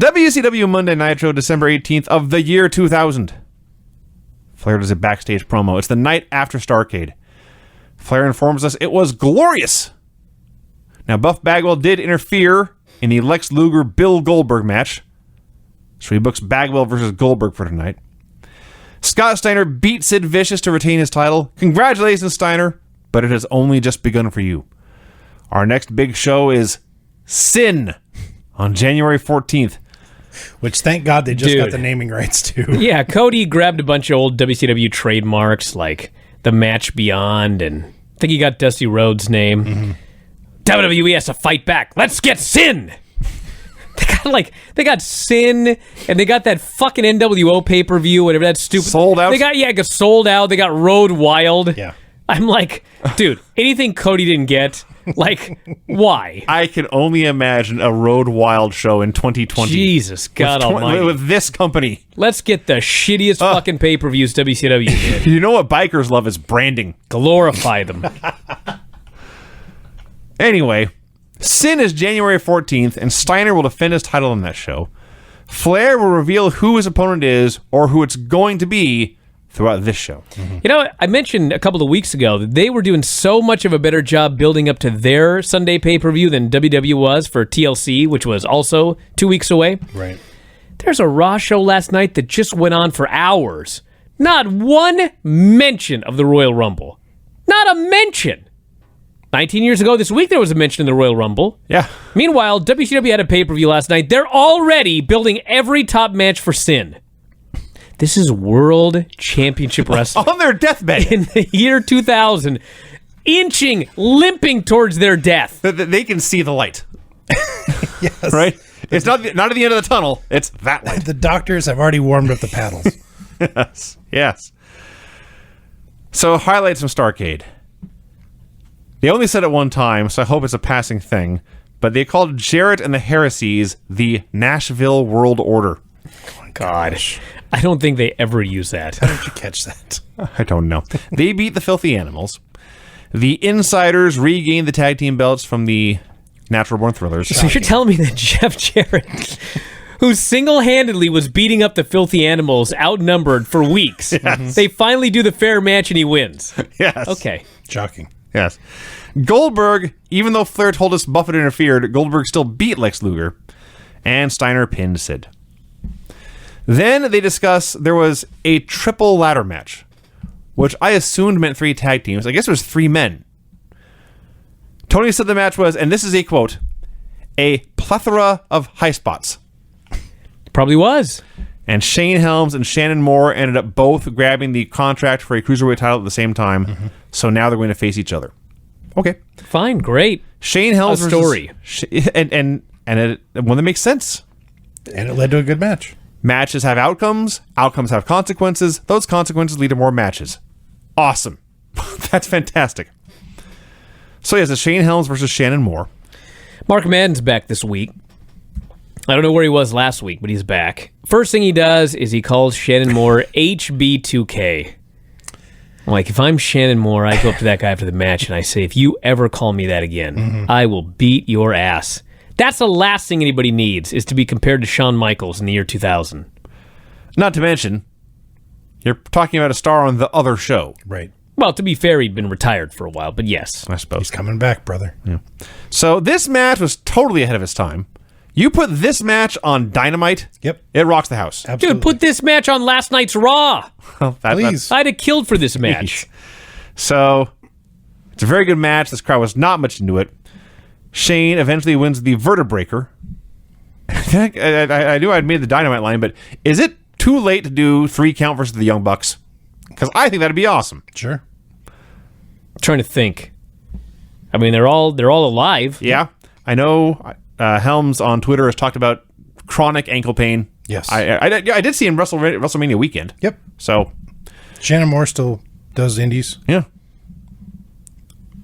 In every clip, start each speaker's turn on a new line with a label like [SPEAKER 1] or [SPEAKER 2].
[SPEAKER 1] WCW Monday Nitro, December 18th of the year 2000. Flair does a backstage promo. It's the night after Starrcade. Flair informs us it was glorious. Now, Buff Bagwell did interfere in the Lex Luger-Bill Goldberg match, so he books Bagwell versus Goldberg for tonight. Scott Steiner beat Sid Vicious to retain his title. Congratulations, Steiner, but it has only just begun for you. Our next big show is Sin on January 14th.
[SPEAKER 2] Which, thank God, they just got the naming rights to.
[SPEAKER 3] Yeah, Cody grabbed a bunch of old WCW trademarks like the Match Beyond, and I think he got Dusty Rhodes' name. Mm-hmm. WWE has to fight back. Let's get Sin! They got Sin, and they got that fucking NWO pay-per-view, whatever that stupid...
[SPEAKER 1] Sold out?
[SPEAKER 3] It got sold out. They got Road Wild.
[SPEAKER 2] Yeah.
[SPEAKER 3] I'm like, dude, anything Cody didn't get, like, why?
[SPEAKER 1] I can only imagine a Road Wild show in 2020.
[SPEAKER 3] Jesus, God almighty.
[SPEAKER 1] With this company.
[SPEAKER 3] Let's get the shittiest fucking pay-per-views WCW did.
[SPEAKER 1] You know what bikers love is branding.
[SPEAKER 3] Glorify them.
[SPEAKER 1] Anyway, Sin is January 14th, and Steiner will defend his title on that show. Flair will reveal who his opponent is, or who it's going to be, throughout this show.
[SPEAKER 3] Mm-hmm. You know, I mentioned a couple of weeks ago that they were doing so much of a better job building up to their Sunday pay-per-view than WWE was for TLC, which was also 2 weeks away.
[SPEAKER 2] Right.
[SPEAKER 3] There's a Raw show last night that just went on for hours. Not one mention of the Royal Rumble. Not a mention. 19 years ago this week, there was a mention in the Royal Rumble.
[SPEAKER 1] Yeah.
[SPEAKER 3] Meanwhile, WCW had a pay-per-view last night. They're already building every top match for Sin. This is World Championship Wrestling.
[SPEAKER 1] On their deathbed.
[SPEAKER 3] In the year 2000, limping towards their death.
[SPEAKER 1] They can see the light.
[SPEAKER 2] Yes.
[SPEAKER 1] Right? It's not at the end of the tunnel. It's that light.
[SPEAKER 2] The doctors have already warmed up the paddles.
[SPEAKER 1] Yes. So, highlights from Starrcade. They only said it one time, so I hope it's a passing thing, but they called Jarrett and the Heresies the Nashville World Order.
[SPEAKER 3] Oh, God. I don't think they ever use that.
[SPEAKER 2] How did you catch that?
[SPEAKER 1] I don't know. They beat the Filthy Animals. The Insiders regained the tag team belts from the Natural Born Thrillers.
[SPEAKER 3] So you're telling me that Jeff Jarrett, who single-handedly was beating up the Filthy Animals, outnumbered for weeks, they finally do the fair match and he wins.
[SPEAKER 1] Yes.
[SPEAKER 3] Okay.
[SPEAKER 2] Shocking.
[SPEAKER 1] Yes. Goldberg, even though Flair told us Buffett interfered, Goldberg still beat Lex Luger, and Steiner pinned Sid. Then they discuss there was a triple ladder match, which I assumed meant 3 tag teams. I guess it was 3 men. Tony said the match was, and this is a quote, a plethora of high spots.
[SPEAKER 3] Probably was.
[SPEAKER 1] And Shane Helms and Shannon Moore ended up both grabbing the contract for a cruiserweight title at the same time. Mm-hmm. So now they're going to face each other. Okay.
[SPEAKER 3] Fine, great.
[SPEAKER 1] Shane Helms
[SPEAKER 3] a story.
[SPEAKER 1] And one that makes sense.
[SPEAKER 2] And it led to a good match.
[SPEAKER 1] Matches have outcomes. Outcomes have consequences. Those consequences lead to more matches. Awesome. That's fantastic. So yes, it's Shane Helms versus Shannon Moore. Mark
[SPEAKER 3] Madden's back this week. I don't know where he was last week, but he's back. First thing he does is he calls Shannon Moore HB2K. I'm like, if I'm Shannon Moore, I go up to that guy after the match and I say, if you ever call me that again, I will beat your ass. That's the last thing anybody needs, is to be compared to Shawn Michaels in the year 2000.
[SPEAKER 1] Not to mention, you're talking about a star on the other show.
[SPEAKER 2] Right.
[SPEAKER 3] Well, to be fair, he'd been retired for a while, but yes.
[SPEAKER 1] I suppose.
[SPEAKER 2] He's coming back, brother.
[SPEAKER 1] Yeah. So this match was totally ahead of its time. You put this match on Dynamite,
[SPEAKER 2] yep,
[SPEAKER 1] it rocks the house.
[SPEAKER 2] Absolutely.
[SPEAKER 3] Dude, put this match on last night's Raw.
[SPEAKER 2] Please.
[SPEAKER 3] I'd have killed for this match.
[SPEAKER 1] So, it's a very good match. This crowd was not much into it. Shane eventually wins the Vertebreaker. I knew I'd made the Dynamite line, but is it too late to do 3 count versus the Young Bucks? Because I think that'd be awesome.
[SPEAKER 2] Sure.
[SPEAKER 3] I'm trying to think. I mean, they're all alive.
[SPEAKER 1] Yeah. I know Helms on Twitter has talked about chronic ankle pain.
[SPEAKER 2] Yes.
[SPEAKER 1] I did see him WrestleMania weekend.
[SPEAKER 2] Yep.
[SPEAKER 1] So
[SPEAKER 2] Shannon Moore still does indies.
[SPEAKER 1] Yeah.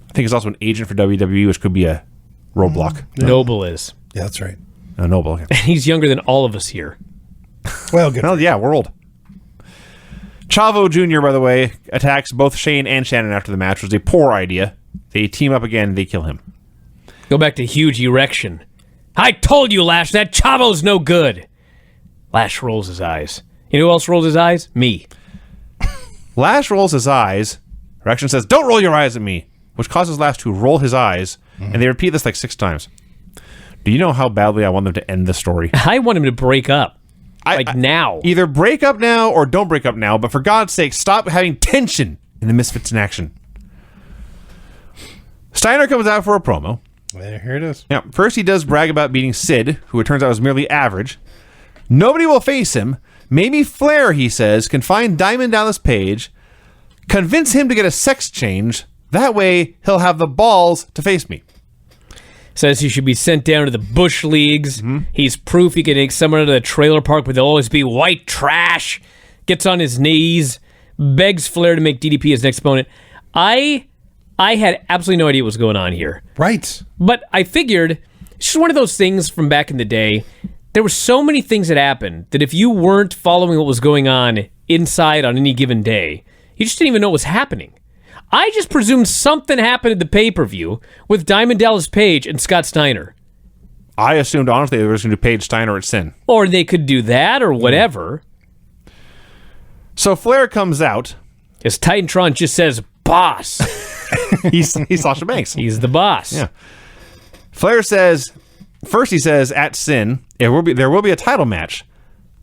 [SPEAKER 1] I think he's also an agent for WWE, which could be a roadblock.
[SPEAKER 3] Noble is.
[SPEAKER 2] Yeah, that's right.
[SPEAKER 1] Noble. Okay.
[SPEAKER 3] And he's younger than all of us here.
[SPEAKER 2] Well, good.
[SPEAKER 1] Well, yeah, we're old. Chavo Jr., by the way, attacks both Shane and Shannon after the match, which was a poor idea. They team up again, they kill him.
[SPEAKER 3] Go back to huge erection. I told you, Lash, that Chavo's no good. Lash rolls his eyes. You know who else rolls his eyes? Me.
[SPEAKER 1] Lash rolls his eyes. Reaction says, don't roll your eyes at me, which causes Lash to roll his eyes, and they repeat this like 6 times. Do you know how badly I want them to end the story?
[SPEAKER 3] I want him to break up. Now.
[SPEAKER 1] Either break up now or don't break up now, but for God's sake, stop having tension in the Misfits in action. Steiner comes out for a promo.
[SPEAKER 2] Well, here it is.
[SPEAKER 1] Yeah, first he does brag about beating Sid, who it turns out was merely average. Nobody will face him. Maybe Flair, he says, can find Diamond Dallas Page, convince him to get a sex change. That way, he'll have the balls to face me.
[SPEAKER 3] Says he should be sent down to the Bush Leagues. He's proof he can take someone to the trailer park, but there'll always be white trash. Gets on his knees, begs Flair to make DDP his next opponent. I had absolutely no idea what was going on here.
[SPEAKER 2] Right.
[SPEAKER 3] But I figured, it's just one of those things from back in the day. There were so many things that happened that if you weren't following what was going on inside on any given day, you just didn't even know what was happening. I just presumed something happened at the pay-per-view with Diamond Dallas Page and Scott Steiner.
[SPEAKER 1] I assumed, honestly, they were just going to do Page Steiner at Sin.
[SPEAKER 3] Or they could do that or whatever.
[SPEAKER 1] So Flair comes out.
[SPEAKER 3] Because Titantron just says, boss.
[SPEAKER 1] He's Sasha Banks.
[SPEAKER 3] He's the boss.
[SPEAKER 1] Yeah. Flair says, first he says, at Sin, there will be a title match,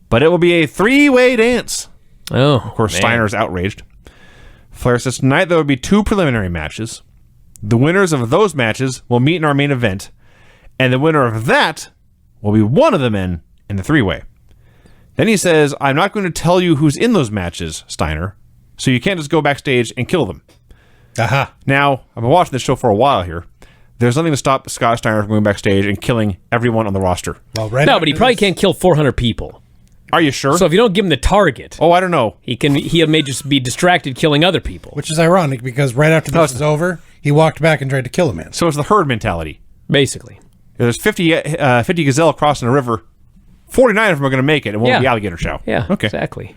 [SPEAKER 1] but it will be a 3-way dance.
[SPEAKER 3] Oh,
[SPEAKER 1] Of course,
[SPEAKER 3] man.
[SPEAKER 1] Steiner's outraged. Flair says tonight there will be 2 preliminary matches. The winners of those matches will meet in our main event, and the winner of that will be one of the men in the 3-way. Then he says, I'm not going to tell you who's in those matches, Steiner, so you can't just go backstage and kill them.
[SPEAKER 2] Aha.
[SPEAKER 1] Now, I've been watching this show for a while here. There's nothing to stop Scott Steiner from going backstage and killing everyone on the roster.
[SPEAKER 2] Well, right.
[SPEAKER 3] No, but he probably can't kill 400 people.
[SPEAKER 1] Are you sure?
[SPEAKER 3] So if you don't give him the target,
[SPEAKER 1] I don't know.
[SPEAKER 3] he may just be distracted killing other people.
[SPEAKER 2] Which is ironic because right after this is over, he walked back and tried to kill a man.
[SPEAKER 1] So it's the herd mentality.
[SPEAKER 3] Basically.
[SPEAKER 1] There's 50 gazelle crossing a river. 49 of them are going to make it. It won't be alligator show.
[SPEAKER 3] Yeah,
[SPEAKER 1] okay.
[SPEAKER 3] Exactly.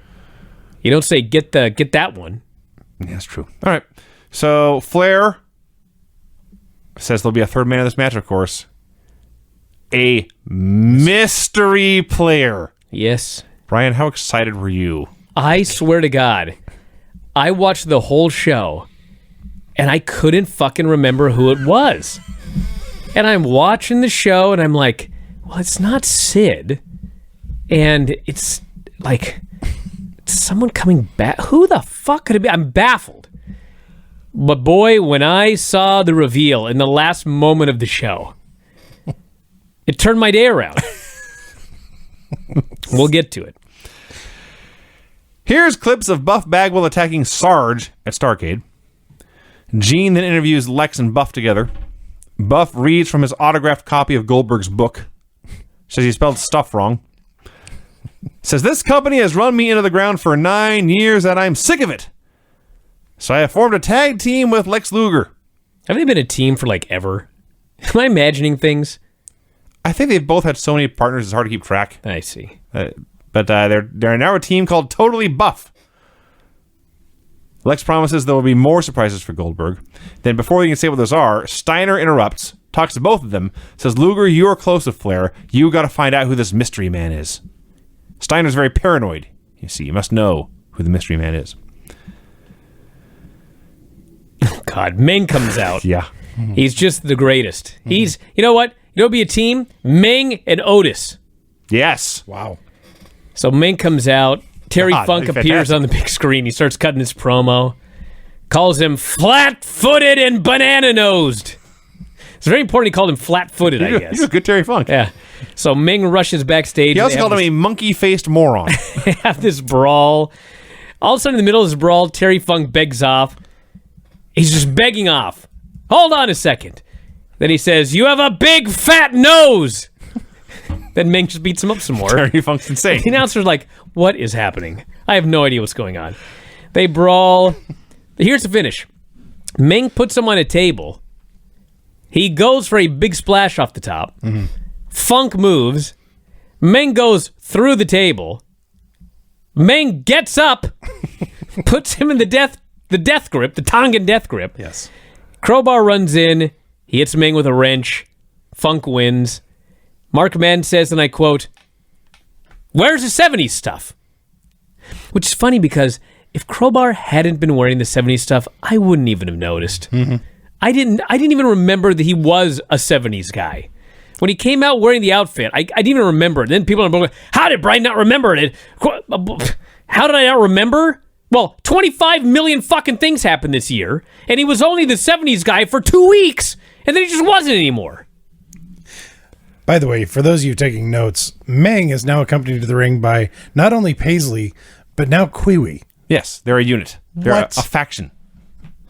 [SPEAKER 3] You don't say get that one.
[SPEAKER 1] Yeah, that's true. All right. So Flair says there'll be a third man in this match, of course. A mystery player.
[SPEAKER 3] Yes.
[SPEAKER 1] Brian, how excited were you?
[SPEAKER 3] I swear to God, I watched the whole show, and I couldn't fucking remember who it was. And I'm watching the show, and I'm like, well, it's not Sid. And it's like, it's someone coming back. Who the fuck could it be? I'm baffled. But boy, when I saw the reveal in the last moment of the show, it turned my day around. We'll get to it.
[SPEAKER 1] Here's clips of Buff Bagwell attacking Sarge at Starrcade. Gene then interviews Lex and Buff together. Buff reads from his autographed copy of Goldberg's book. Says he spelled stuff wrong. Says, this company has run me into the ground for 9 years and I'm sick of it. So I have formed a tag team with Lex Luger.
[SPEAKER 3] Have they been a team for like ever? Am I imagining things?
[SPEAKER 1] I think they've both had so many partners it's hard to keep track.
[SPEAKER 3] I see.
[SPEAKER 1] But they're now a team called Totally Buff. Lex promises there will be more surprises for Goldberg. Then before he can say what those are, Steiner interrupts, talks to both of them, says, Luger, you are close to Flair. You got to find out who this mystery man is. Steiner's very paranoid. You see, you must know who the mystery man is.
[SPEAKER 3] God, Ming comes out.
[SPEAKER 1] Yeah.
[SPEAKER 3] He's just the greatest. He's, you know what? It'll be a team, Ming and Otis.
[SPEAKER 1] Yes.
[SPEAKER 2] Wow.
[SPEAKER 3] So Ming comes out. Terry
[SPEAKER 1] God,
[SPEAKER 3] Funk
[SPEAKER 1] that'd be
[SPEAKER 3] appears
[SPEAKER 1] fantastic.
[SPEAKER 3] on the big screen. He starts cutting his promo. Calls him flat-footed and banana-nosed. It's very important he called him flat-footed, I guess.
[SPEAKER 1] He's a good Terry Funk.
[SPEAKER 3] Yeah. So Ming rushes backstage.
[SPEAKER 1] He also called him a monkey-faced moron.
[SPEAKER 3] They have this brawl. All of a sudden, in the middle of this brawl, Terry Funk begs off. He's just begging off. Hold on a second. Then he says, you have a big fat nose. Then Ming just beats him up some more.
[SPEAKER 1] Terry Funk's insane.
[SPEAKER 3] The announcer's like, what is happening? I have no idea what's going on. They brawl. Here's the finish. Ming puts him on a table. He goes for a big splash off the top. Mm-hmm. Funk moves. Ming goes through the table. Ming gets up, puts him in the death grip, the Tongan death grip.
[SPEAKER 2] Yes.
[SPEAKER 3] Crowbar runs in. He hits Ming with a wrench. Funk wins. Mark Madden says, and I quote, "Where's the 70s stuff?" Which is funny because if Crowbar hadn't been wearing the 70s stuff, I wouldn't even have noticed.
[SPEAKER 2] Mm-hmm.
[SPEAKER 3] I didn't even remember that he was a 70s guy. When he came out wearing the outfit, I didn't even remember it. Then people are going, how did Brian not remember it? How did I not remember? Well, 25 million fucking things happened this year, and he was only the 70s guy for 2 weeks, and then he just wasn't anymore.
[SPEAKER 2] By the way, for those of you taking notes, Meng is now accompanied to the ring by not only Paisley, but now Kiwi.
[SPEAKER 1] Yes, they're a unit. They're a faction.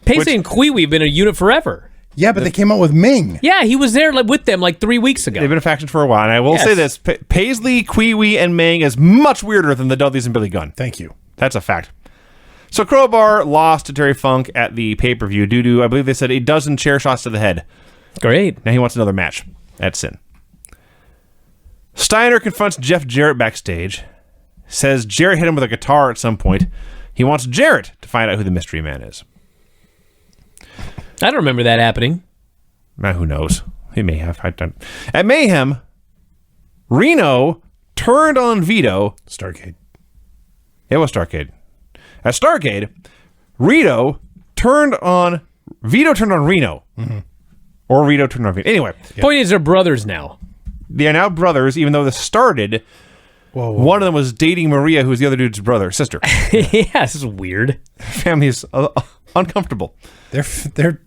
[SPEAKER 3] Paisley and Kiwi have been a unit forever.
[SPEAKER 2] Yeah, but they came out with Meng.
[SPEAKER 3] Yeah, he was there with them 3 weeks ago.
[SPEAKER 1] They've been a faction for a while, and I will say this. Paisley, Kiwi, and Meng is much weirder than the Dudleys and Billy Gunn.
[SPEAKER 2] Thank you.
[SPEAKER 1] That's a fact. So Crowbar lost to Terry Funk at the pay-per-view due to, I believe they said, 12 chair shots to the head.
[SPEAKER 3] Great.
[SPEAKER 1] Now he wants another match at Sin. Steiner confronts Jeff Jarrett backstage, says Jarrett hit him with a guitar at some point. He wants Jarrett to find out who the mystery man is.
[SPEAKER 3] I don't remember that happening.
[SPEAKER 1] Who knows? He may have. At Mayhem, Reno turned on Vito.
[SPEAKER 2] Starcade.
[SPEAKER 1] It was Starcade. At Starcade, Vito turned on Reno. Mm-hmm. Or Rito turned on Vito. Anyway.
[SPEAKER 3] Point is, they're brothers now.
[SPEAKER 1] They are now brothers, even though this started.
[SPEAKER 2] Whoa.
[SPEAKER 1] One of them was dating Maria, who's the other dude's sister.
[SPEAKER 3] Yeah, this is weird.
[SPEAKER 1] Family is uncomfortable.
[SPEAKER 2] Their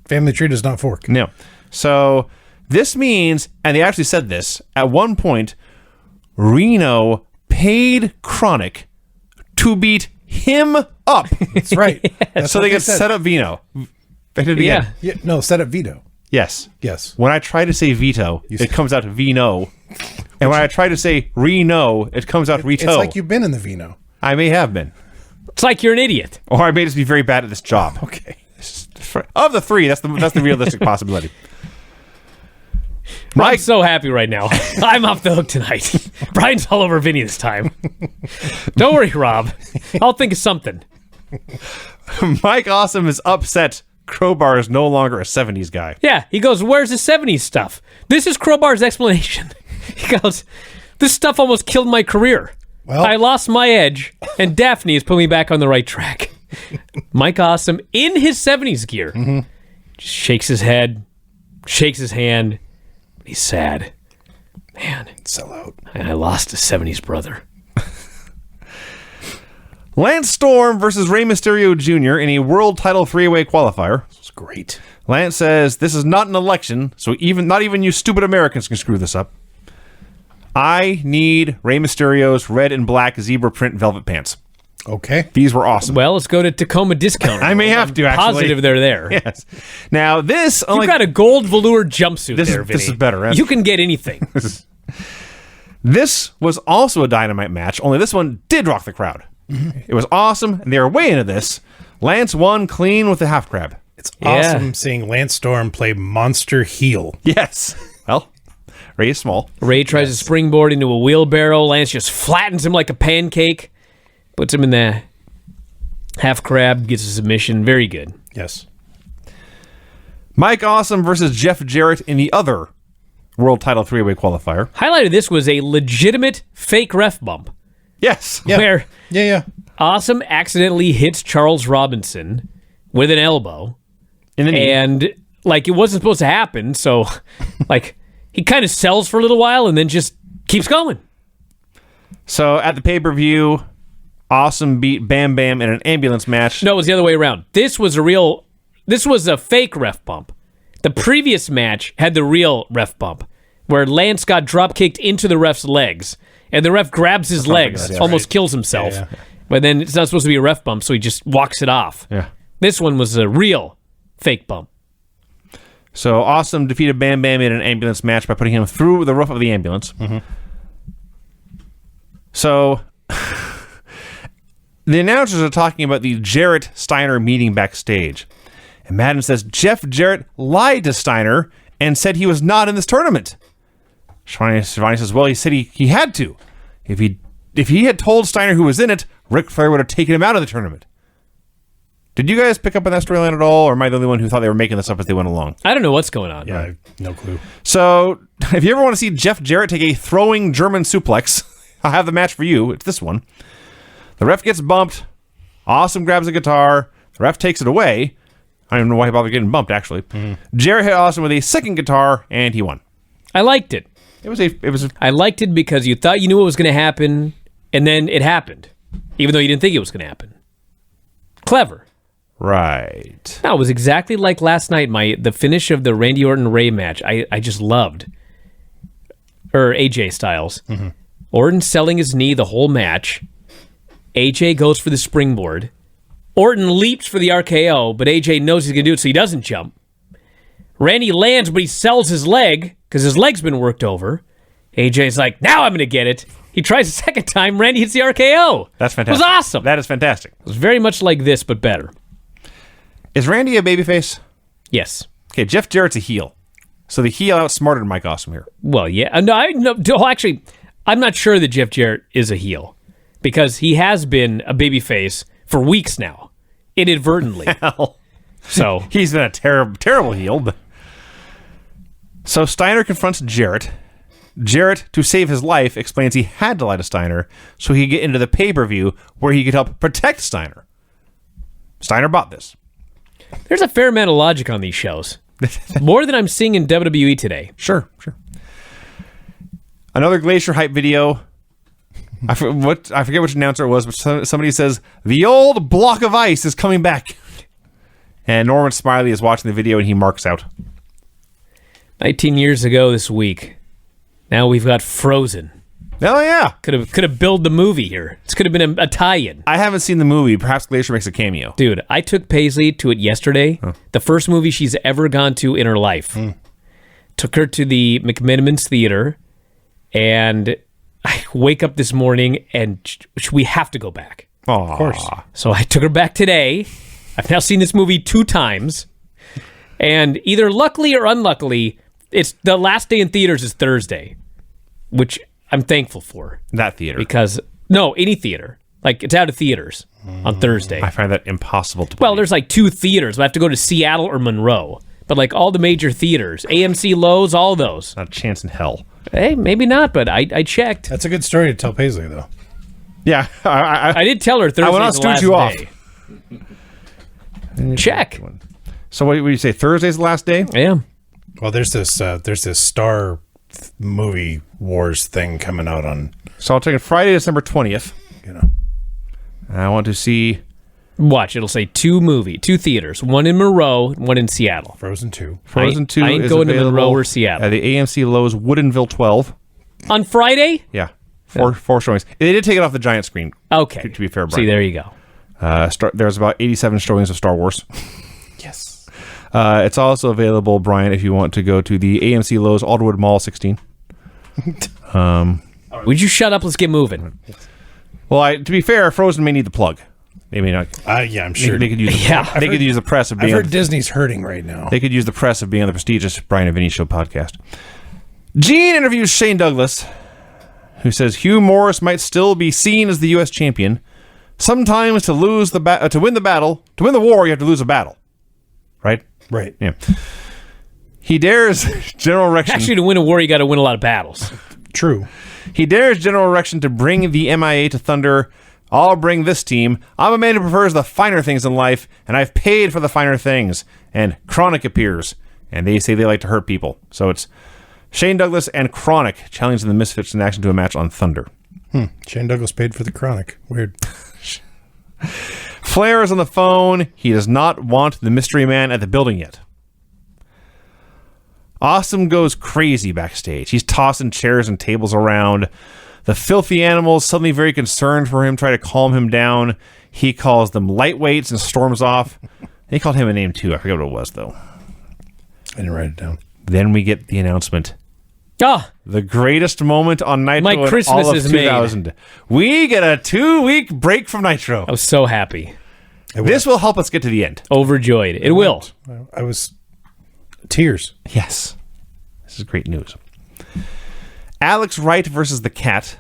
[SPEAKER 2] family tree does not fork.
[SPEAKER 1] No. So this means, and they actually said this, at one point, Reno paid Chronic to beat him up.
[SPEAKER 2] That's right. That's
[SPEAKER 1] so they could set up Vino. They did it again.
[SPEAKER 2] Yeah. No, set up Vito.
[SPEAKER 1] Yes.
[SPEAKER 2] Yes.
[SPEAKER 1] When I try to say Vito, it comes out Vino. And when I try to say Reno, it comes out Rito.
[SPEAKER 2] It's like you've been in the Vino.
[SPEAKER 1] I may have been.
[SPEAKER 3] It's like you're an idiot.
[SPEAKER 1] Or I may just be very bad at this job.
[SPEAKER 2] Okay.
[SPEAKER 1] Of the three, that's the realistic possibility.
[SPEAKER 3] I'm so happy right now. I'm off the hook tonight. Brian's all over Vinny this time. Don't worry, Rob. I'll think of something.
[SPEAKER 1] Mike Awesome is upset Crowbar is no longer a 70s guy.
[SPEAKER 3] Yeah, he goes, where's the 70s stuff? This is Crowbar's explanation. He goes, this stuff almost killed my career.
[SPEAKER 2] Well,
[SPEAKER 3] I lost my edge, and Daphne has put me back on the right track. Mike Awesome, in his 70s gear, just shakes his head, shakes his hand. He's sad. Man.
[SPEAKER 2] Sell out.
[SPEAKER 3] And I lost a 70s brother.
[SPEAKER 1] Lance Storm versus Rey Mysterio Jr. in a world title 3-way qualifier.
[SPEAKER 2] This was great.
[SPEAKER 1] Lance says, this is not an election, so not even you stupid Americans can screw this up. I need Rey Mysterio's red and black zebra print velvet pants.
[SPEAKER 2] Okay.
[SPEAKER 1] These were awesome.
[SPEAKER 3] Well, let's go to Tacoma Discount.
[SPEAKER 1] I may have to, actually.
[SPEAKER 3] Positive they're there.
[SPEAKER 1] Yes. Now, this...
[SPEAKER 3] You've got a gold velour jumpsuit there, Vinny.
[SPEAKER 1] This is better, right?
[SPEAKER 3] You can get anything.
[SPEAKER 1] This was also a Dynamite match, only this one did rock the crowd. Mm-hmm. It was awesome, and they were way into this. Lance won clean with the half crab.
[SPEAKER 2] It's awesome seeing Lance Storm play monster heel.
[SPEAKER 1] Yes. Well, Ray is small.
[SPEAKER 3] Ray tries to springboard into a wheelbarrow. Lance just flattens him like a pancake. Puts him in the half crab, gets a submission. Very good.
[SPEAKER 2] Yes.
[SPEAKER 1] Mike Awesome versus Jeff Jarrett in the other world title 3-way qualifier.
[SPEAKER 3] Highlight of this was a legitimate fake ref bump.
[SPEAKER 1] Yes.
[SPEAKER 2] Yeah.
[SPEAKER 3] Where
[SPEAKER 2] Awesome
[SPEAKER 3] accidentally hits Charles Robinson with an elbow.
[SPEAKER 1] In the knee.
[SPEAKER 3] And, it wasn't supposed to happen. So, he kind of sells for a little while and then just keeps going.
[SPEAKER 1] So, at the pay-per-view... Awesome beat Bam Bam in an ambulance match.
[SPEAKER 3] No, it was the other way around. This was a fake ref bump. The previous match had the real ref bump, where Lance got drop kicked into the ref's legs, and the ref grabs his legs, almost kills himself. Yeah. But then it's not supposed to be a ref bump, so he just walks it off.
[SPEAKER 1] Yeah.
[SPEAKER 3] This one was a real fake bump.
[SPEAKER 1] So Awesome defeated Bam Bam in an ambulance match by putting him through the roof of the ambulance. Mm-hmm. So... The announcers are talking about the Jarrett-Steiner meeting backstage. And Madden says Jeff Jarrett lied to Steiner and said he was not in this tournament. Shivani says, well, he said he had to. If he had told Steiner who was in it, Ric Flair would have taken him out of the tournament. Did you guys pick up on that storyline at all, or am I the only one who thought they were making this up as they went along?
[SPEAKER 3] I don't know what's going on.
[SPEAKER 2] Yeah, I have no clue.
[SPEAKER 1] So, if you ever want to see Jeff Jarrett take a throwing German suplex, I'll have the match for you. It's this one. The ref gets bumped. Awesome grabs a guitar. The ref takes it away. I don't know why he bothered getting bumped, actually. Jarrett hit Awesome with a second guitar, and he won.
[SPEAKER 3] I liked it.
[SPEAKER 1] I
[SPEAKER 3] liked it because you thought you knew what was going to happen, and then it happened, even though you didn't think it was going to happen. Clever.
[SPEAKER 1] Right.
[SPEAKER 3] No, it was exactly like last night, the finish of the Randy Orton-Ray match. I just loved. Or AJ Styles. Mm-hmm. Orton selling his knee the whole match. AJ goes for the springboard. Orton leaps for the RKO, but AJ knows he's going to do it, so he doesn't jump. Randy lands, but he sells his leg because his leg's been worked over. AJ's like, now I'm going to get it. He tries a second time. Randy hits the RKO.
[SPEAKER 1] That's fantastic.
[SPEAKER 3] It was awesome.
[SPEAKER 1] That is fantastic.
[SPEAKER 3] It was very much like this, but better.
[SPEAKER 1] Is Randy a babyface?
[SPEAKER 3] Yes.
[SPEAKER 1] Okay, Jeff Jarrett's a heel. So the heel outsmarted Mike Awesome here.
[SPEAKER 3] Well, yeah. No, actually, I'm not sure that Jeff Jarrett is a heel because he has been a babyface for weeks now, inadvertently.
[SPEAKER 1] Hell.
[SPEAKER 3] So
[SPEAKER 1] he's been a terrible, terrible heel. But... So Steiner confronts Jarrett. Jarrett, to save his life, explains he had to lie to Steiner so he could get into the pay-per-view where he could help protect Steiner. Steiner bought this.
[SPEAKER 3] There's a fair amount of logic on these shows. More than I'm seeing in WWE today.
[SPEAKER 1] Sure. Another Glacier hype video. I forget which announcer it was, but somebody says, the old block of ice is coming back. And Norman Smiley is watching the video and he marks out.
[SPEAKER 3] 19 years ago this week. Now we've got Frozen.
[SPEAKER 1] Oh, yeah.
[SPEAKER 3] Could have billed the movie here. This could have been a tie-in.
[SPEAKER 1] I haven't seen the movie. Perhaps Glacier makes a cameo.
[SPEAKER 3] Dude, I took Paisley to it yesterday. Huh. The first movie she's ever gone to in her life. Took her to the McMenamins Theater, and I wake up this morning, and we have to go back.
[SPEAKER 1] Aww.
[SPEAKER 2] Of course.
[SPEAKER 3] So I took her back today. I've now seen this movie 2 times, and either luckily or unluckily, it's the last day in theaters is Thursday, which I'm thankful for.
[SPEAKER 1] That theater.
[SPEAKER 3] Because, no, any theater. Like, it's out of theaters on Thursday.
[SPEAKER 1] I find that impossible to believe.
[SPEAKER 3] Well, there's like 2 theaters. I have to go to Seattle or Monroe. But like all the major theaters, AMC, Lowe's, all those.
[SPEAKER 1] Not a chance in hell.
[SPEAKER 3] Hey, maybe not, but I checked.
[SPEAKER 2] That's a good story to tell Paisley, though.
[SPEAKER 1] Yeah.
[SPEAKER 3] I did tell her Thursday.
[SPEAKER 1] I will not stooge you off.
[SPEAKER 3] Check.
[SPEAKER 1] So what do you say? Thursday's the last day?
[SPEAKER 3] Yeah.
[SPEAKER 2] Well, there's this Star movie wars thing coming out on.
[SPEAKER 1] So I'll take it Friday, December 20th.
[SPEAKER 2] You know,
[SPEAKER 1] I want to see.
[SPEAKER 3] Watch, it'll say 2 theaters. One in Monroe, one in Seattle.
[SPEAKER 2] Frozen 2.
[SPEAKER 1] Frozen 2
[SPEAKER 3] I ain't
[SPEAKER 1] is
[SPEAKER 3] going to
[SPEAKER 1] available
[SPEAKER 3] Monroe or Seattle.
[SPEAKER 1] at the AMC Lowe's Woodinville 12.
[SPEAKER 3] On Friday?
[SPEAKER 1] Yeah. Four showings. They did take it off the giant screen.
[SPEAKER 3] Okay.
[SPEAKER 1] To be fair, Brian.
[SPEAKER 3] See, there you go.
[SPEAKER 1] There's about 87 showings of Star Wars.
[SPEAKER 2] Yes.
[SPEAKER 1] It's also available, Brian, if you want to go to the AMC Lowe's Alderwood Mall 16.
[SPEAKER 3] Would you shut up? Let's get moving.
[SPEAKER 1] Well, to be fair, Frozen may need the plug. They may not.
[SPEAKER 2] Yeah, I'm sure.
[SPEAKER 1] They could use. They could use the press of
[SPEAKER 2] I've
[SPEAKER 1] being.
[SPEAKER 2] heard Disney's hurting right now.
[SPEAKER 1] They could use the press of being on the prestigious Brian and Vinny Show podcast. Gene interviews Shane Douglas, who says Hugh Morris might still be seen as the U.S. champion. Sometimes to win the war, you have to lose a battle. Right?
[SPEAKER 2] Right.
[SPEAKER 1] Yeah. He dares General Rection.
[SPEAKER 3] Actually, to win a war, you got to win a lot of battles.
[SPEAKER 2] True.
[SPEAKER 1] He dares General Rection to bring the MIA to Thunder. I'll bring this team. I'm a man who prefers the finer things in life, and I've paid for the finer things. And Chronic appears, and they say they like to hurt people. So it's Shane Douglas and Chronic challenging the Misfits in action to a match on Thunder.
[SPEAKER 2] Shane Douglas paid for the Chronic. Weird.
[SPEAKER 1] Flair is on the phone. He does not want the Mystery Man at the building yet. Awesome goes crazy backstage. He's tossing chairs and tables around. The filthy animals, suddenly very concerned for him, try to calm him down. He calls them lightweights and storms off. They called him a name too. I forget what it was, though.
[SPEAKER 2] I didn't write it down.
[SPEAKER 1] Then we get the announcement. The greatest moment on Nitro
[SPEAKER 3] My
[SPEAKER 1] in
[SPEAKER 3] Christmas
[SPEAKER 1] all of
[SPEAKER 3] is
[SPEAKER 1] 2000.
[SPEAKER 3] made.
[SPEAKER 1] We get a 2-week break from Nitro.
[SPEAKER 3] I was so happy.
[SPEAKER 1] This will help us get to the end.
[SPEAKER 3] Overjoyed. It will.
[SPEAKER 2] I was tears.
[SPEAKER 1] Yes. This is great news. Alex Wright versus the Cat.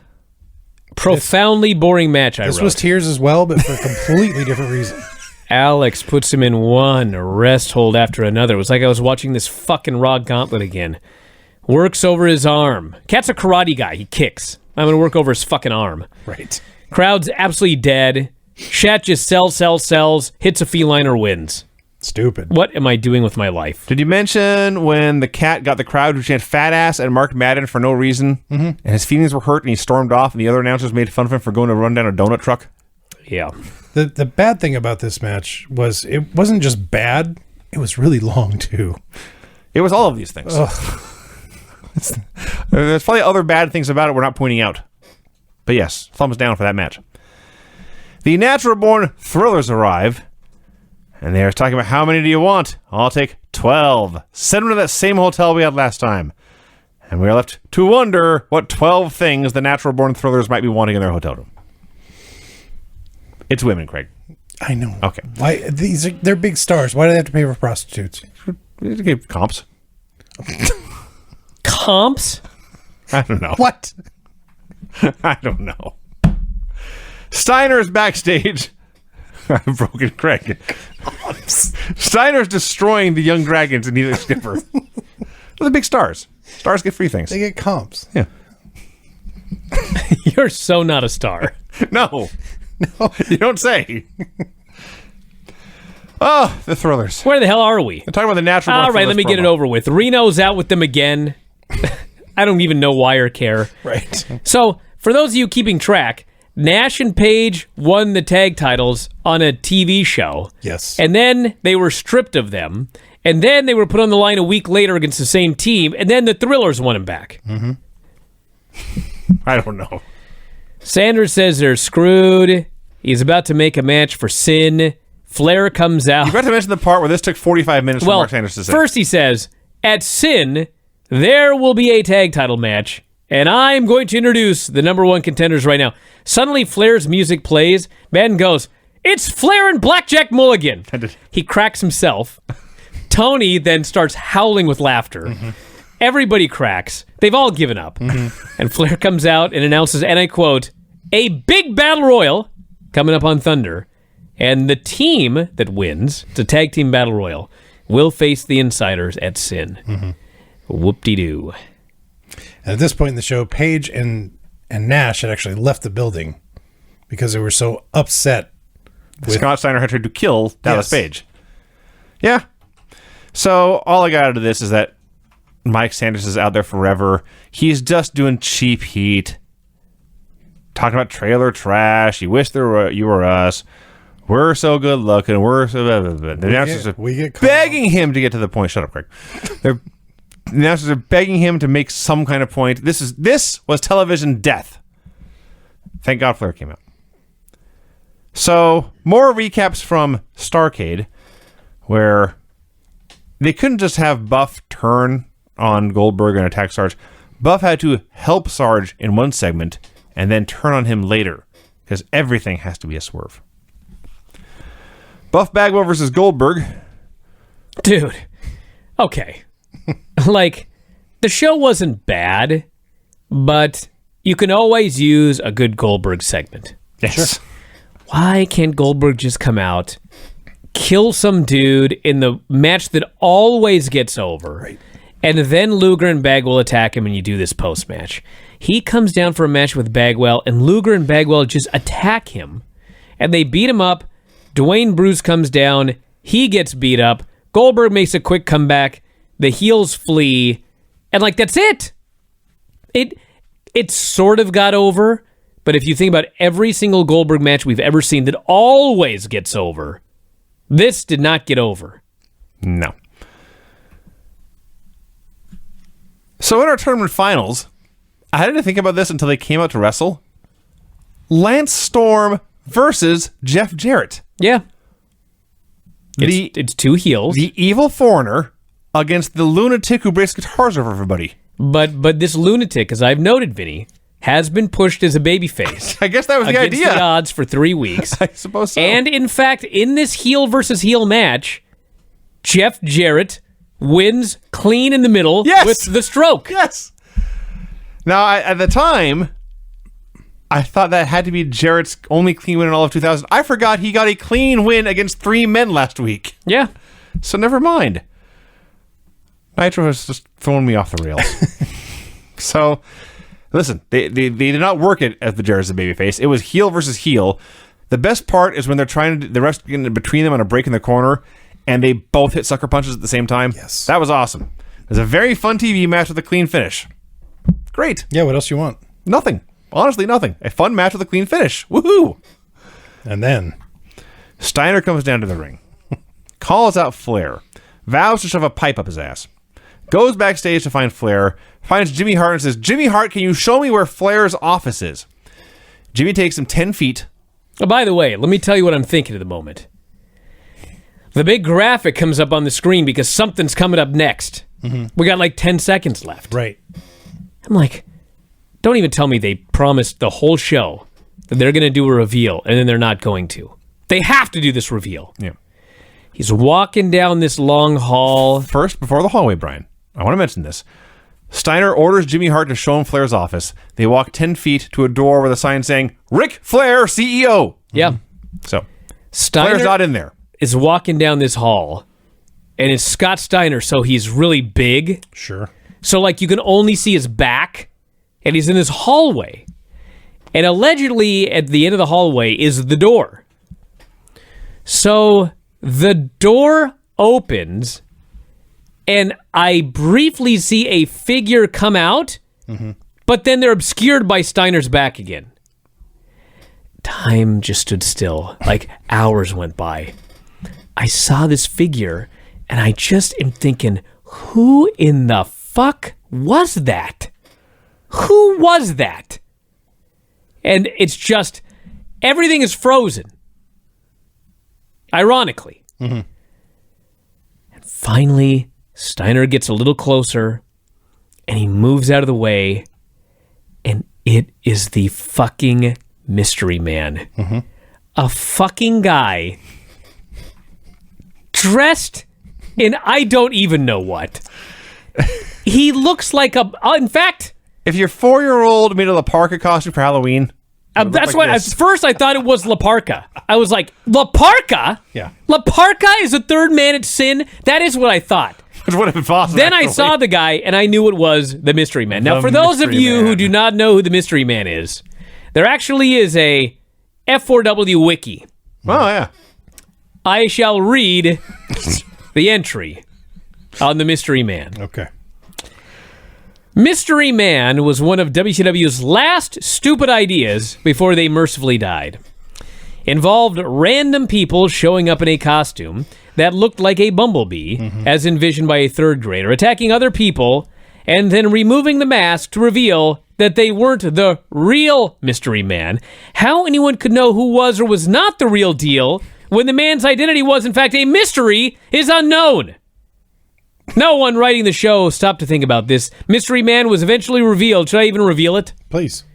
[SPEAKER 3] Profoundly boring match, I
[SPEAKER 2] This
[SPEAKER 3] wrote.
[SPEAKER 2] was tears as well, but for a completely different reason.
[SPEAKER 3] Alex puts him in one rest hold after another. It was like I was watching this fucking Raw Gauntlet again. Works over his arm. Cat's a karate guy. He kicks. I'm going to work over his fucking arm.
[SPEAKER 2] Right.
[SPEAKER 3] Crowd's absolutely dead. Shat just sells, hits a feline or wins.
[SPEAKER 2] Stupid.
[SPEAKER 3] What am I doing with my life?
[SPEAKER 1] Did you mention when the cat got the crowd to chant fat ass at Mark Madden for no reason? And his feelings were hurt and he stormed off and the other announcers made fun of him for going to run down a donut truck?
[SPEAKER 3] Yeah.
[SPEAKER 2] The bad thing about this match was it wasn't just bad, it was really long too.
[SPEAKER 1] It was all of these things. There's probably other bad things about it we're not pointing out. But yes, thumbs down for that match. The natural-born thrillers arrive, and they're talking about how many do you want? I'll take 12. Send them to that same hotel we had last time. And we are left to wonder what 12 things the natural-born thrillers might be wanting in their hotel room. It's women, Craig.
[SPEAKER 2] I know.
[SPEAKER 1] Okay.
[SPEAKER 2] Why they're big stars. Why do they have to pay for prostitutes?
[SPEAKER 1] Give comps.
[SPEAKER 3] Comps?
[SPEAKER 1] I don't know.
[SPEAKER 2] What?
[SPEAKER 1] I don't know. Steiner's backstage. I've broken Craig. Steiner's destroying the young dragons and he's a skipper. They're the big stars. Stars get free things.
[SPEAKER 2] They get comps.
[SPEAKER 1] Yeah.
[SPEAKER 3] You're so not a star.
[SPEAKER 1] No. You don't say. Oh, the thrillers.
[SPEAKER 3] Where the hell are we?
[SPEAKER 1] I'm talking about the natural.
[SPEAKER 3] All right, let me get it over with. Reno's out with them again. I don't even know why or care.
[SPEAKER 2] Right.
[SPEAKER 3] So, for those of you keeping track, Nash and Paige won the tag titles on a TV show.
[SPEAKER 2] Yes.
[SPEAKER 3] And then they were stripped of them. And then they were put on the line a week later against the same team. And then the Thrillers won them back.
[SPEAKER 2] Mm-hmm.
[SPEAKER 1] I don't know.
[SPEAKER 3] Sanders says they're screwed. He's about to make a match for Sin. Flair comes out.
[SPEAKER 1] You forgot to mention the part where this took 45 minutes for Mark Sanders to say.
[SPEAKER 3] First he says, at Sin, there will be a tag title match, and I'm going to introduce the number one contenders right now. Suddenly Flair's music plays. Madden goes, it's Flair and Blackjack Mulligan. He cracks himself. Tony then starts howling with laughter. Mm-hmm. Everybody cracks. They've all given up. Mm-hmm. And Flair comes out and announces, and I quote, a big battle royal coming up on Thunder. And the team that wins, it's a tag team battle royal, will face the Insiders at Sin. Mm-hmm. Whoop-de-doo.
[SPEAKER 2] And at this point in the show, Paige and Nash had actually left the building because they were so upset.
[SPEAKER 1] Scott Steiner had tried to kill Dallas Page. Yeah. So all I got out of this is that Mike Sanders is out there forever. He's just doing cheap heat. Talking about trailer trash. You wish you were us. We're so good looking. We're so... The announcers are begging him to get to the point. Shut up, Craig. The announcers are begging him to make some kind of point. This was television death. Thank God Flair came out. So, more recaps from Starrcade, where they couldn't just have Buff turn on Goldberg and attack Sarge. Buff had to help Sarge in one segment and then turn on him later, because everything has to be a swerve. Buff Bagwell versus Goldberg.
[SPEAKER 3] Dude, okay. Like, the show wasn't bad, but you can always use a good Goldberg segment.
[SPEAKER 1] Yes. Sure.
[SPEAKER 3] Why can't Goldberg just come out, kill some dude in the match that always gets over, right, and then Luger and Bagwell attack him and you do this post-match? He comes down for a match with Bagwell, and Luger and Bagwell just attack him, and they beat him up. Dwayne Bruce comes down. He gets beat up. Goldberg makes a quick comeback. The heels flee. And, like, that's it. It sort of got over, but if you think about every single Goldberg match we've ever seen that always gets over, this did not get over.
[SPEAKER 1] No. So in our tournament finals, I didn't think about this until they came out to wrestle. Lance Storm versus Jeff Jarrett.
[SPEAKER 3] Yeah. It's two heels.
[SPEAKER 1] The evil foreigner against the lunatic who breaks guitars over everybody.
[SPEAKER 3] But this lunatic, as I've noted, Vinny, has been pushed as a babyface.
[SPEAKER 1] I guess that was the idea.
[SPEAKER 3] Against the odds for 3 weeks.
[SPEAKER 1] I suppose so.
[SPEAKER 3] And in fact, in this heel versus heel match, Jeff Jarrett wins clean in the middle with the stroke.
[SPEAKER 1] Yes. Now, at the time, I thought that had to be Jarrett's only clean win in all of 2000. I forgot he got a clean win against 3 men last week.
[SPEAKER 3] Yeah.
[SPEAKER 1] So never mind. Nitro has just thrown me off the rails. So, listen, they did not work it as the Jarrett's a babyface. It was heel versus heel. The best part is when they're trying to, the rest getting between them on a break in the corner, and they both hit sucker punches at the same time.
[SPEAKER 2] Yes.
[SPEAKER 1] That was awesome. It was a very fun TV match with a clean finish. Great.
[SPEAKER 2] Yeah, what else you want?
[SPEAKER 1] Nothing. Honestly, nothing. A fun match with a clean finish. Woohoo!
[SPEAKER 2] And then
[SPEAKER 1] Steiner comes down to the ring, calls out Flair, vows to shove a pipe up his ass, goes backstage to find Flair, finds Jimmy Hart and says, Jimmy Hart, can you show me where Flair's office is? Jimmy takes him 10 feet.
[SPEAKER 3] Oh, by the way, let me tell you what I'm thinking at the moment. The big graphic comes up on the screen because something's coming up next. Mm-hmm. We got like 10 seconds left.
[SPEAKER 2] Right.
[SPEAKER 3] I'm like, don't even tell me they promised the whole show that they're going to do a reveal, and then they're not going to. They have to do this reveal.
[SPEAKER 1] Yeah.
[SPEAKER 3] He's walking down this long hall.
[SPEAKER 1] First, before the hallway, Brian, I want to mention this. Steiner orders Jimmy Hart to show him Flair's office. They walk 10 feet to a door with a sign saying, Ric Flair, CEO.
[SPEAKER 3] Yeah.
[SPEAKER 1] So,
[SPEAKER 3] Steiner
[SPEAKER 1] Flair's not in there.
[SPEAKER 3] is walking down this hall, and it's Scott Steiner, so he's really big.
[SPEAKER 2] Sure.
[SPEAKER 3] So, like, you can only see his back, and he's in this hallway. And allegedly, at the end of the hallway is the door. So, the door opens, and I briefly see a figure come out, but then they're obscured by Steiner's back again. Time just stood still. Like, hours went by. I saw this figure, and I just am thinking, who in the fuck was that? Who was that? And it's just, everything is frozen. Ironically. Mm-hmm. And finally, Steiner gets a little closer, and he moves out of the way, and it is the fucking Mystery Man. Mm-hmm. A fucking guy dressed in I don't even know what. He looks like a... in fact...
[SPEAKER 1] If your 4-year-old made a La Parka costume for Halloween...
[SPEAKER 3] that's why at first I thought it was La Parka. I was like, La Parka?
[SPEAKER 1] Yeah.
[SPEAKER 3] La Parka is the third man at Sin? That is what I thought.
[SPEAKER 1] Which would have been possible.
[SPEAKER 3] Then I saw the guy, and I knew it was the Mystery Man. Now,
[SPEAKER 1] The
[SPEAKER 3] for those of
[SPEAKER 1] Mystery
[SPEAKER 3] you
[SPEAKER 1] Man.
[SPEAKER 3] who do not know who the Mystery Man is, there actually is a F4W wiki.
[SPEAKER 1] Oh, yeah.
[SPEAKER 3] I shall read the entry on the Mystery Man.
[SPEAKER 2] Okay.
[SPEAKER 3] Mystery Man was one of WCW's last stupid ideas before they mercifully died. Involved random people showing up in a costume that looked like a bumblebee, as envisioned by a third grader, attacking other people, and then removing the mask to reveal that they weren't the real Mystery Man. How anyone could know who was or was not the real deal when the man's identity was, in fact, a mystery is unknown. No one writing the show stopped to think about this. Mystery Man was eventually revealed. Should I even reveal it?
[SPEAKER 2] Please.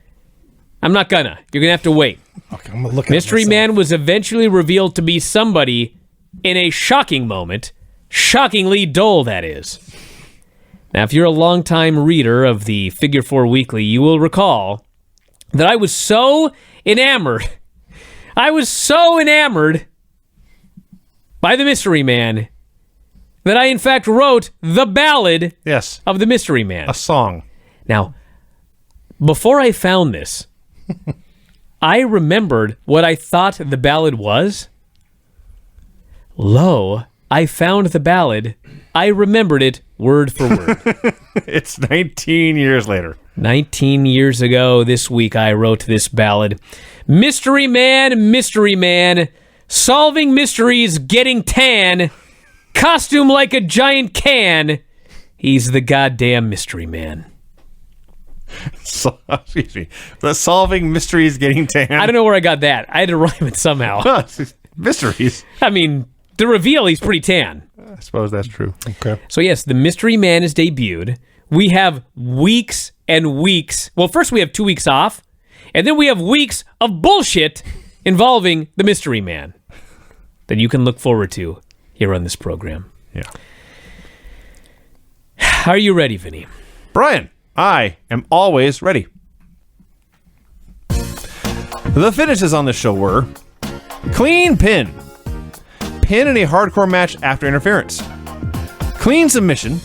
[SPEAKER 3] I'm not gonna. You're gonna have to wait.
[SPEAKER 2] Okay, I'm gonna look at
[SPEAKER 3] Mystery
[SPEAKER 2] myself.
[SPEAKER 3] Man was eventually revealed to be somebody in a shocking moment. Shockingly dull, that is. Now, if you're a longtime reader of the Figure 4 Weekly, you will recall that I was so enamored. I was so enamored by the Mystery Man that I, in fact, wrote the ballad
[SPEAKER 1] Yes.
[SPEAKER 3] of the Mystery Man.
[SPEAKER 1] A song.
[SPEAKER 3] Now, before I found this, I remembered what I thought the ballad was. Lo, I found the ballad. I remembered it word for word.
[SPEAKER 1] It's 19 years later.
[SPEAKER 3] 19 years ago this week, I wrote this ballad. Mystery Man, solving mysteries, getting tan, costume like a giant can. He's the goddamn Mystery Man.
[SPEAKER 1] So, excuse me. The solving mysteries getting tan.
[SPEAKER 3] I don't know where I got that. I had to rhyme it somehow.
[SPEAKER 1] Mysteries.
[SPEAKER 3] I mean, the reveal, he's pretty tan.
[SPEAKER 1] I suppose that's true.
[SPEAKER 2] Okay.
[SPEAKER 3] So yes, the Mystery Man is debuted. We have weeks and weeks. Well, first we have 2 weeks off, and then we have weeks of bullshit involving the Mystery Man that you can look forward to here on this program.
[SPEAKER 1] Yeah.
[SPEAKER 3] Are you ready, Vinny?
[SPEAKER 1] Brian, I am always ready. The finishes on this show were clean pin, pin in a hardcore match after interference, clean submission,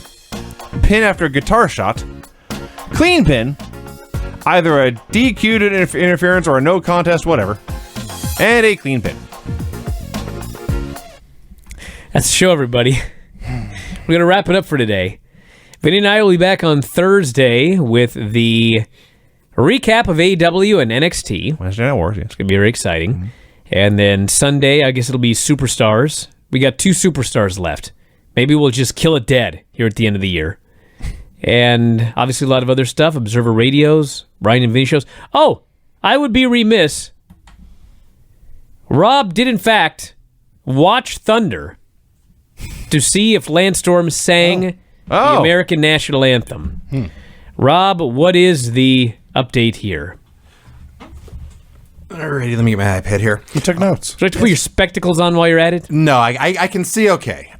[SPEAKER 1] pin after a guitar shot, clean pin, either a DQ'd interference or a no contest, whatever, and a clean pin.
[SPEAKER 3] That's the show, everybody. We're going to wrap it up for today. Vinny and I will be back on Thursday with the recap of AEW and NXT.
[SPEAKER 1] Wednesday Night Wars, yes.
[SPEAKER 3] It's going to be very exciting. Mm-hmm. And then Sunday, I guess it'll be Superstars. We got 2 Superstars left. Maybe we'll just kill it dead here at the end of the year. And obviously a lot of other stuff. Observer Radios, Brian and Vinny shows. Oh, I would be remiss. Rob did, in fact, watch Thunder to see if Lance Storm sang the American National Anthem. Rob, what is the update here?
[SPEAKER 4] Alrighty, let me get my iPad here.
[SPEAKER 2] You took notes.
[SPEAKER 3] Would you like to put your spectacles on while you're at it?
[SPEAKER 4] No, I can see okay.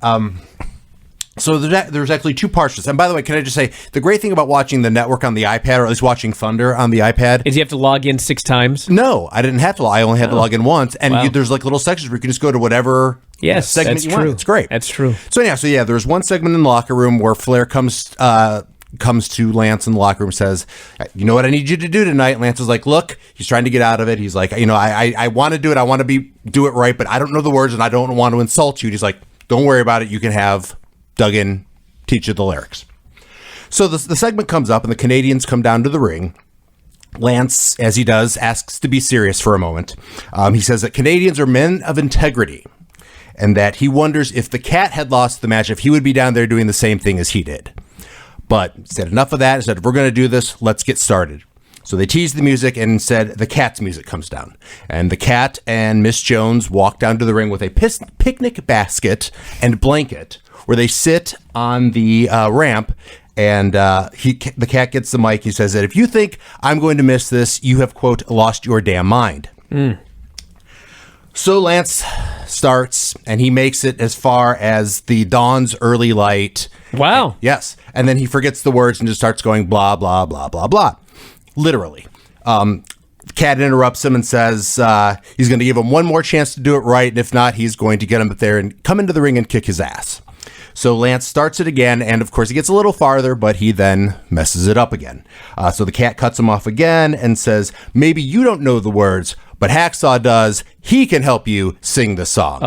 [SPEAKER 4] So there's actually 2 parts to this. And by the way, can I just say, the great thing about watching the network on the iPad, or at least watching Thunder on the iPad...
[SPEAKER 3] is you have to log in 6 times?
[SPEAKER 4] No, I didn't have to. I only had to log in once. And
[SPEAKER 3] Wow.
[SPEAKER 4] there's like little sections where you can just go to whatever segment
[SPEAKER 3] that's
[SPEAKER 4] you
[SPEAKER 3] true.
[SPEAKER 4] want. It's great.
[SPEAKER 3] That's true.
[SPEAKER 4] So there's one segment in the locker room where Flair comes to Lance in the locker room, says, you know what I need you to do tonight? Lance is like, look, he's trying to get out of it. He's like, I want to do it. I want to do it right, but I don't know the words and I don't want to insult you. And he's like, don't worry about it. You can have Duggan teach you the lyrics. So the segment comes up and the Canadians come down to the ring. Lance, as he does, asks to be serious for a moment. He says that Canadians are men of integrity and that he wonders if the Cat had lost the match, if he would be down there doing the same thing as he did. But said enough of that. He said, if we're going to do this, let's get started. So they teased the music and said the Cat's music comes down. And the Cat and Miss Jones walk down to the ring with a picnic basket and blanket where they sit on the ramp. And the Cat gets the mic. He says that if you think I'm going to miss this, you have, quote, lost your damn mind. So Lance starts, and he makes it as far as the dawn's early light.
[SPEAKER 3] Wow.
[SPEAKER 4] Yes. And then he forgets the words and just starts going blah, blah, blah, blah, blah. Literally. Cat interrupts him and says he's going to give him one more chance to do it right. And if not, he's going to get him up there and come into the ring and kick his ass. So Lance starts it again, and of course he gets a little farther, but he then messes it up again. So the Cat cuts him off again and says, maybe you don't know the words, but Hacksaw does. He can help you sing the song.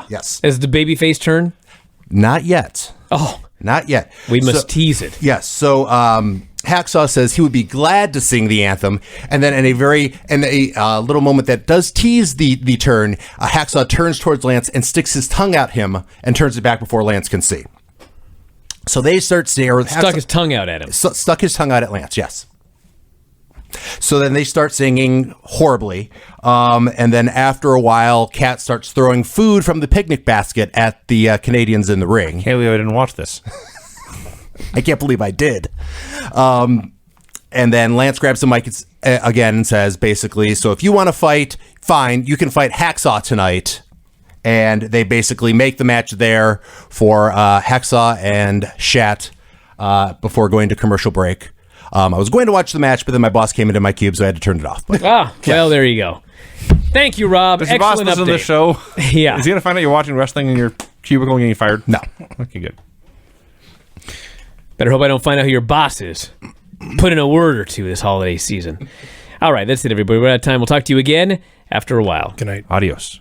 [SPEAKER 4] Yes.
[SPEAKER 3] Is the babyface turn?
[SPEAKER 4] Not yet.
[SPEAKER 3] Oh.
[SPEAKER 4] Not yet.
[SPEAKER 3] We must tease it.
[SPEAKER 4] Yes. So Hacksaw says he would be glad to sing the anthem, and then in a little moment that does tease the turn, Hacksaw turns towards Lance and sticks his tongue at him and turns it back before Lance can see. So they start singing.
[SPEAKER 3] Stuck his tongue out at him.
[SPEAKER 4] Stuck his tongue out at Lance. Yes. So then they start singing horribly, and then after a while, Cat starts throwing food from the picnic basket at the Canadians in the ring.
[SPEAKER 1] Can't believe I didn't watch this.
[SPEAKER 4] I can't believe I did. And then Lance grabs the mic again and says, basically, so if you want to fight, fine, you can fight Hacksaw tonight. And they basically make the match there for Hacksaw and Shat before going to commercial break. I was going to watch the match, but then my boss came into my cube, so I had to turn it off. But,
[SPEAKER 3] well, there you go. Thank you, Rob.
[SPEAKER 1] Does your boss
[SPEAKER 3] Excellent
[SPEAKER 1] listen
[SPEAKER 3] update.
[SPEAKER 1] to the show?
[SPEAKER 3] Yeah.
[SPEAKER 1] Is he going to find out you're watching wrestling in your cubicle and getting fired?
[SPEAKER 4] No.
[SPEAKER 1] Okay, good.
[SPEAKER 3] Better hope I don't find out who your boss is. Put in a word or two this holiday season. All right, that's it, everybody. We're out of time. We'll talk to you again after a while.
[SPEAKER 2] Good night.
[SPEAKER 1] Adios.